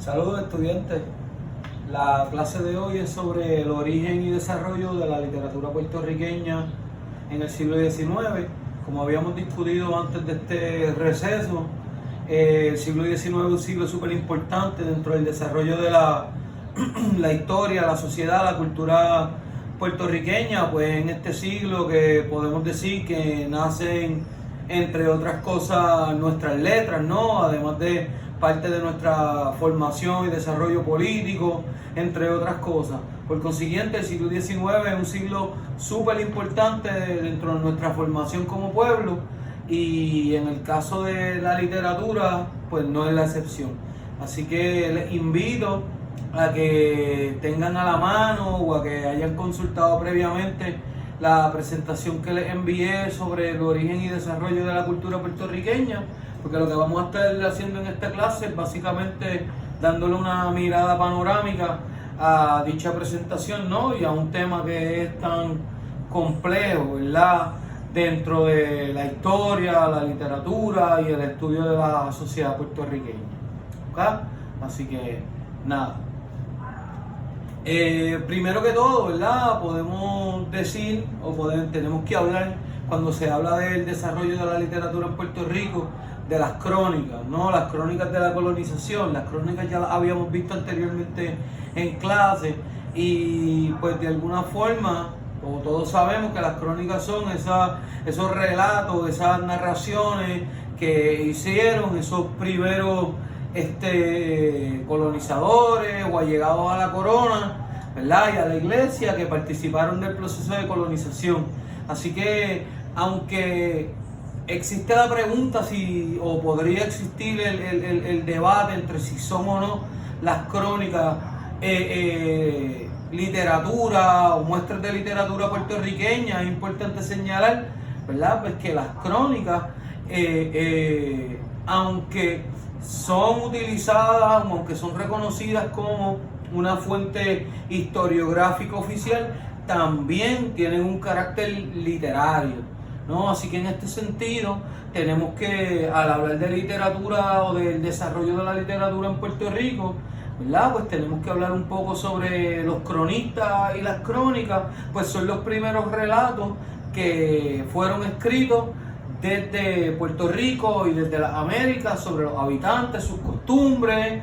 Saludos estudiantes. La clase de hoy es sobre el origen y desarrollo de la literatura puertorriqueña en el siglo XIX. Como habíamos discutido antes de este receso, el siglo XIX es un siglo súper importante dentro del desarrollo de la historia, la sociedad, la cultura puertorriqueña. Pues en este siglo que podemos decir que nacen, entre otras cosas, nuestras letras, ¿no? Además de parte de nuestra formación y desarrollo político, entre otras cosas. Por consiguiente, el siglo XIX es un siglo súper importante dentro de nuestra formación como pueblo, y en el caso de la literatura, pues no es la excepción. Así que les invito a que tengan a la mano o a que hayan consultado previamente la presentación que les envié sobre el origen y desarrollo de la cultura puertorriqueña, porque lo que vamos a estar haciendo en esta clase es básicamente dándole una mirada panorámica a dicha presentación, ¿no? Y a un tema que es tan complejo, ¿verdad?, dentro de la historia, la literatura y el estudio de la sociedad puertorriqueña. ¿Ok? Así que, nada. Primero que todo, ¿verdad?, podemos decir, tenemos que hablar, cuando se habla del desarrollo de la literatura en Puerto Rico, de las crónicas, ¿no? Las crónicas de la colonización. Las crónicas ya las habíamos visto anteriormente en clase, y pues de alguna forma, como todos sabemos, que las crónicas son esos relatos, esas narraciones que hicieron esos primeros colonizadores o allegados a la corona, ¿verdad?, y a la iglesia, que participaron del proceso de colonización. Así que, aunque existe la pregunta o podría existir el debate entre si son o no las crónicas literatura o muestras de literatura puertorriqueña, es importante señalar, ¿verdad?, pues que las crónicas, aunque son utilizadas, aunque son reconocidas como una fuente historiográfica oficial, también tienen un carácter literario, ¿no? Así que en este sentido tenemos que, al hablar de literatura o del desarrollo de la literatura en Puerto Rico, ¿verdad?, pues tenemos que hablar un poco sobre los cronistas y las crónicas. Pues son los primeros relatos que fueron escritos desde Puerto Rico y desde las Américas sobre los habitantes, sus costumbres,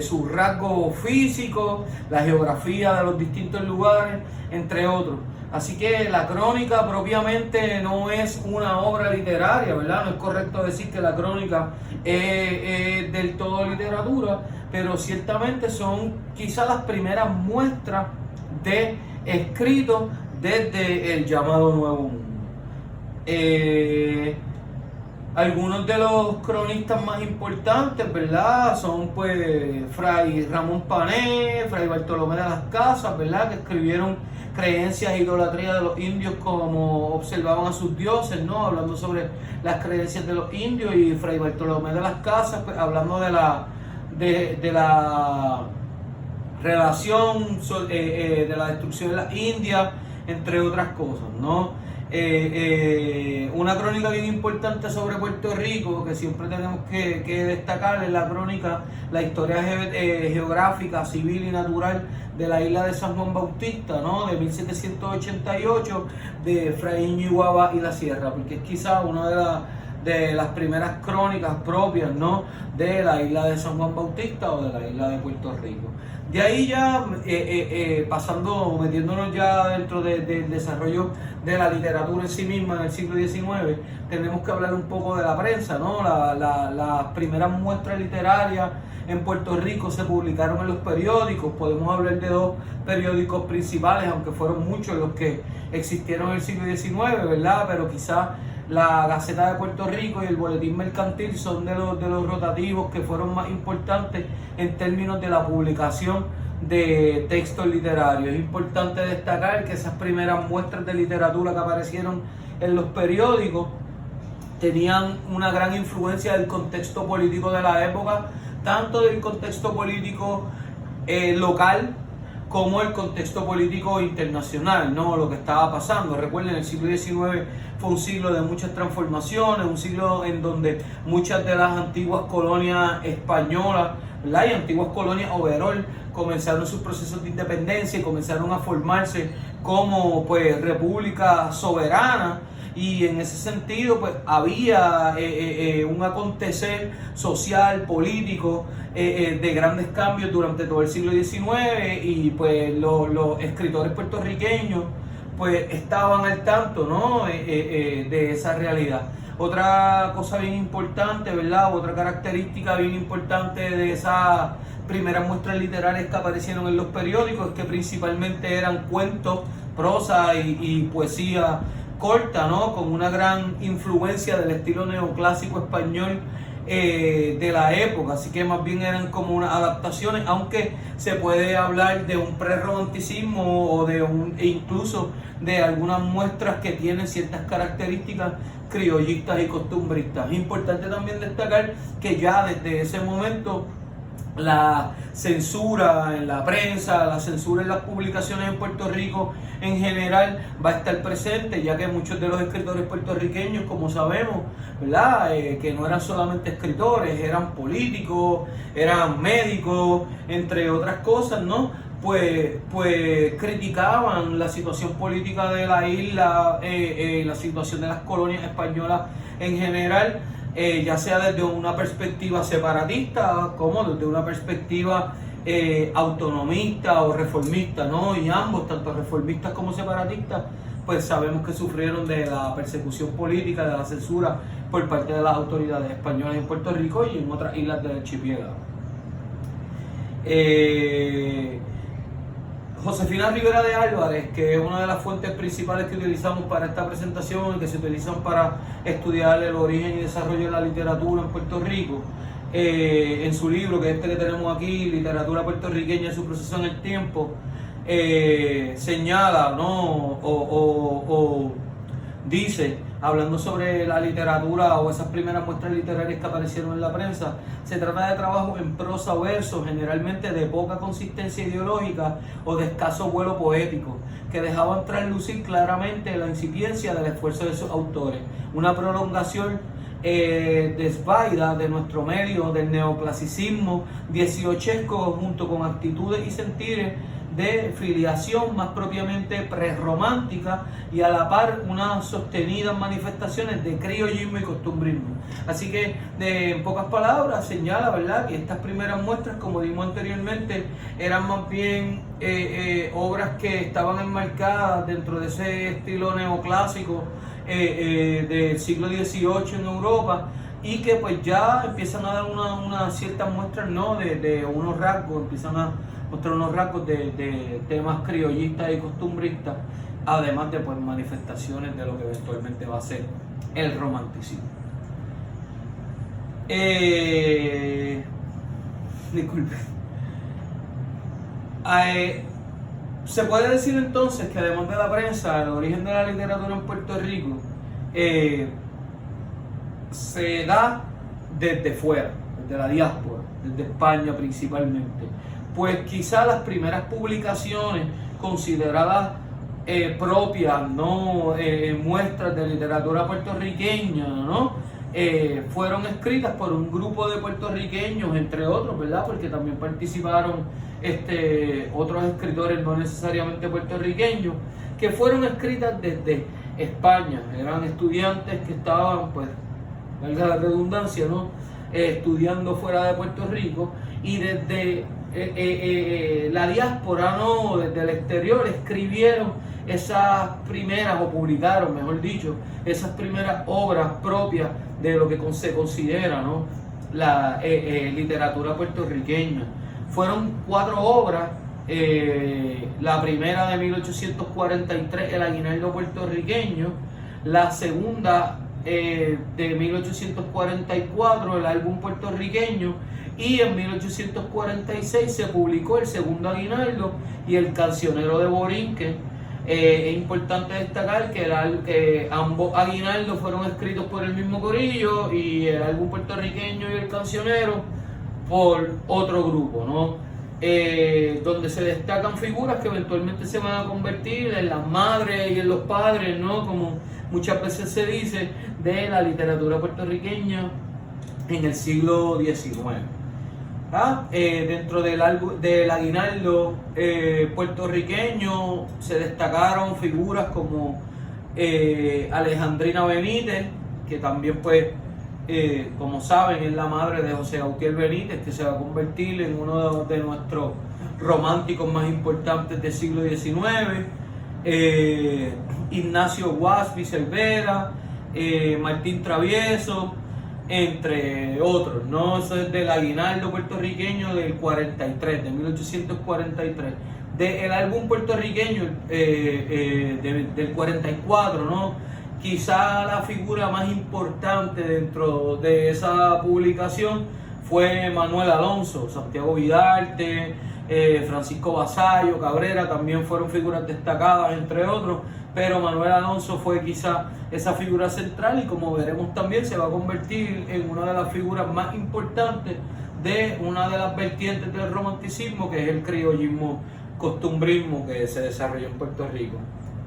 sus rasgos físicos, la geografía de los distintos lugares, entre otros. Así que la crónica propiamente no es una obra literaria, ¿verdad? No es correcto decir que la crónica es del todo literatura, pero ciertamente son quizás las primeras muestras de escrito desde el llamado Nuevo Mundo. Algunos de los cronistas más importantes, ¿verdad?, son pues Fray Ramón Pané, Fray Bartolomé de las Casas, ¿verdad?, que escribieron creencias e idolatría de los indios, como observaban a sus dioses, ¿no?, hablando sobre las creencias de los indios, y Fray Bartolomé de las Casas, pues hablando de la relación, de la destrucción de las Indias, entre otras cosas, ¿no? Una crónica bien importante sobre Puerto Rico que siempre tenemos que destacar es la crónica, la historia geográfica, civil y natural de la isla de San Juan Bautista, ¿no?, de 1788, de Fray Ñuñoa y la Sierra, porque es quizá una de las primeras crónicas propias, ¿no?, de la isla de San Juan Bautista o de la isla de Puerto Rico. De ahí ya, metiéndonos ya dentro del desarrollo de la literatura en sí misma en el siglo XIX, tenemos que hablar un poco de la prensa, ¿no? Las primeras muestras literarias en Puerto Rico se publicaron en los periódicos. Podemos hablar de dos periódicos principales, aunque fueron muchos los que existieron en el siglo XIX, ¿verdad? Pero quizás la Gaceta de Puerto Rico y el Boletín Mercantil son de los rotativos que fueron más importantes en términos de la publicación de textos literarios. Es importante destacar que esas primeras muestras de literatura que aparecieron en los periódicos tenían una gran influencia del contexto político de la época, tanto del contexto político local como el contexto político internacional, ¿no? Lo que estaba pasando. Recuerden, el siglo XIX fue un siglo de muchas transformaciones, un siglo en donde muchas de las antiguas colonias españolas, ¿verdad?, y antiguas colonias overall comenzaron sus procesos de independencia y comenzaron a formarse como pues repúblicas soberanas. Y en ese sentido pues había un acontecer social, político, de grandes cambios durante todo el siglo XIX, y pues los escritores puertorriqueños pues estaban al tanto, ¿no?, de esa realidad. Otra cosa bien importante, ¿verdad?, otra característica bien importante de esas primeras muestras literarias que aparecieron en los periódicos es que principalmente eran cuentos, prosa y poesía corta, ¿no?, con una gran influencia del estilo neoclásico español de la época. Así que más bien eran como unas adaptaciones, aunque se puede hablar de un prerromanticismo o e incluso de algunas muestras que tienen ciertas características criollistas y costumbristas. Es importante también destacar que ya desde ese momento la censura en la prensa, la censura en las publicaciones en Puerto Rico en general va a estar presente, ya que muchos de los escritores puertorriqueños, como sabemos, ¿verdad?, que no eran solamente escritores, eran políticos, eran médicos, entre otras cosas, ¿no?, pues criticaban la situación política de la isla, la situación de las colonias españolas en general, ya sea desde una perspectiva separatista como desde una perspectiva autonomista o reformista, ¿no? Y ambos, tanto reformistas como separatistas, pues sabemos que sufrieron de la persecución política, de la censura por parte de las autoridades españolas en Puerto Rico y en otras islas del archipiélago. Josefina Rivera de Álvarez, que es una de las fuentes principales que utilizamos para esta presentación y que se utilizan para estudiar el origen y desarrollo de la literatura en Puerto Rico, en su libro, que es este que tenemos aquí, Literatura puertorriqueña, su proceso en el tiempo, señala, ¿no?, o dice, hablando sobre la literatura o esas primeras muestras literarias que aparecieron en la prensa, se trata de trabajos en prosa o verso, generalmente de poca consistencia ideológica o de escaso vuelo poético, que dejaban traslucir claramente la incipiencia del esfuerzo de sus autores, una prolongación desvaída de nuestro medio, del neoclasicismo dieciochesco, junto con actitudes y sentires de filiación más propiamente prerromántica y a la par unas sostenidas manifestaciones de criollismo y costumbrismo. Así que, en pocas palabras, señala, ¿verdad?, que estas primeras muestras, como dimos anteriormente, eran más bien obras que estaban enmarcadas dentro de ese estilo neoclásico del siglo XVIII en Europa, y que pues ya empiezan a dar una ciertas muestras, ¿no?, de unos rasgos, empiezan a mostrar unos rasgos de temas criollistas y costumbristas, además de pues manifestaciones de lo que eventualmente va a ser el romanticismo. Disculpe. Se puede decir entonces que además de la prensa, el origen de la literatura en Puerto Rico se da desde fuera, desde la diáspora, desde España principalmente. Pues quizá las primeras publicaciones consideradas propias, ¿no?, muestras de literatura puertorriqueña, ¿no?, fueron escritas por un grupo de puertorriqueños, entre otros, ¿verdad?, porque también participaron otros escritores no necesariamente puertorriqueños, que fueron escritas desde España. Eran estudiantes que estaban, pues, valga la redundancia, ¿no?, estudiando fuera de Puerto Rico, y desde la diáspora, ¿no?, desde el exterior, escribieron esas primeras, o publicaron, mejor dicho, esas primeras obras propias de lo que se considera, ¿no?, la literatura puertorriqueña. Fueron 4 obras. La primera de 1843, El Aguinaldo puertorriqueño; la segunda de 1844, El álbum puertorriqueño; y en 1846 se publicó El segundo Aguinaldo y El cancionero de Borinquen. Es importante destacar que ambos aguinaldos fueron escritos por el mismo corillo, y El álbum puertorriqueño y El cancionero por otro grupo, ¿no? donde se destacan figuras que eventualmente se van a convertir en las madres y en los padres, ¿no? Como muchas veces se dice, de la literatura puertorriqueña en el siglo XIX. Dentro del aguinaldo puertorriqueño se destacaron figuras como Alejandrina Benítez, que también pues como saben es la madre de José Gautier Benítez, que se va a convertir en uno de nuestros románticos más importantes del siglo XIX. Ignacio Guaspi Cervera, Martín Travieso, entre otros, ¿no? Eso es del aguinaldo puertorriqueño del 43, de 1843. Del álbum puertorriqueño del 44, ¿no? Quizá la figura más importante dentro de esa publicación fue Manuel Alonso, Santiago Vidarte, Francisco Vasallo, Cabrera, también fueron figuras destacadas, entre otros, pero Manuel Alonso fue quizá esa figura central y como veremos también se va a convertir en una de las figuras más importantes de una de las vertientes del romanticismo, que es el criollismo costumbrismo que se desarrolló en Puerto Rico.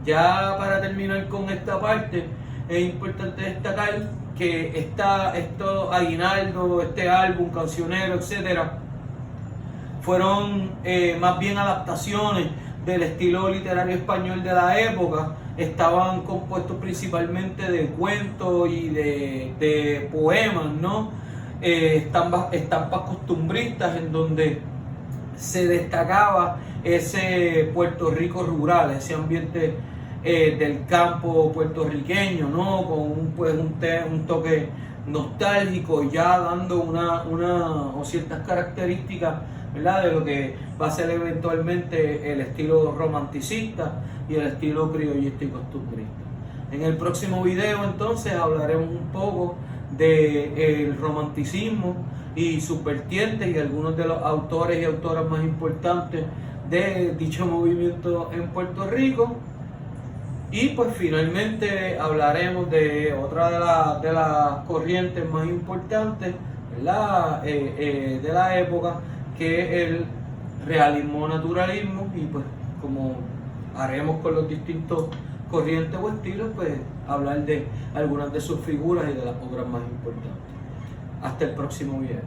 Ya para terminar con esta parte, es importante destacar que estos aguinaldo, este álbum, cancionero, etcétera, fueron más bien adaptaciones del estilo literario español de la época. Estaban compuestos principalmente de cuentos y de poemas, ¿no? Estampas costumbristas en donde se destacaba ese Puerto Rico rural, ese ambiente del campo puertorriqueño, ¿no? Con un toque nostálgico, ya dando o ciertas características, ¿verdad?, de lo que va a ser eventualmente el estilo romanticista y el estilo criollista y costumbrista. En el próximo video entonces hablaremos un poco del romanticismo y sus vertientes y algunos de los autores y autoras más importantes de dicho movimiento en Puerto Rico. Y pues finalmente hablaremos de otra de las corrientes más importantes, ¿verdad?, de la época, que es el realismo naturalismo, y pues como haremos con los distintos corrientes o estilos, pues hablar de algunas de sus figuras y de las obras más importantes. Hasta el próximo video.